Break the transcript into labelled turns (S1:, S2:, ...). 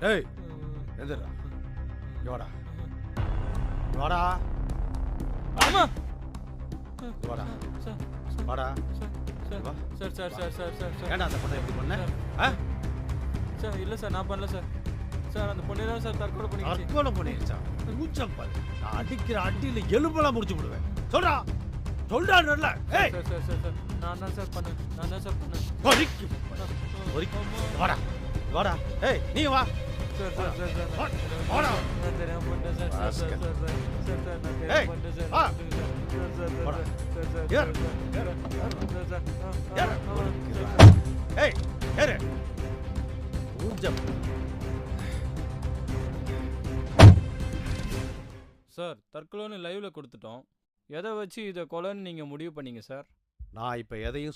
S1: ஏய் எந்திரா வாடா வாடா
S2: ஆமா
S1: வாடா
S2: சார்
S1: வாடா
S2: sir sir sir sir sir sir sir
S1: ஏன்டா அந்த பொண்ணை எப்படி பண்ண ஆ
S2: சார் இல்லை சார் நான் பண்ணல சார் சார் அந்த பொண்ணு தான் சார் தற்கொலை பண்ணிக்கிச்சு.
S1: தற்கொலை பண்ணிருச்சா மூச்சம் பாரு நான் அடிக்கிற அடியில எலும்பெல்லாம் முடிச்சு விடுவேன் சொல்றா சொல்றா நல்ல ஏய்
S2: சார் சார் சார் சார் நான் தான் சார் பண்ணேன்
S1: பொறிக்கு பொறிக்கு வாடா வாடா ஏய் நீ வா
S2: சார் சார் சார் சார்
S1: வாடா
S2: நான் தெரியாம பண்ணிட்டேன் sir sir sir sir sir sir நான் தெரியாம பண்ணிட்டேன் சார்
S1: வா
S2: சார் சார்
S1: வாடா
S2: சார் சார்
S1: ஏறு ஏய் ஏறு மூஞ்சம்
S2: சார் தற்கொலைன்னு லைவ்ல கொடுத்துட்டோம். எதை வச்சு இதை கொலைன்னு நீங்க முடிவு பண்ணீங்க சார்?
S1: நான் இப்ப எதையும்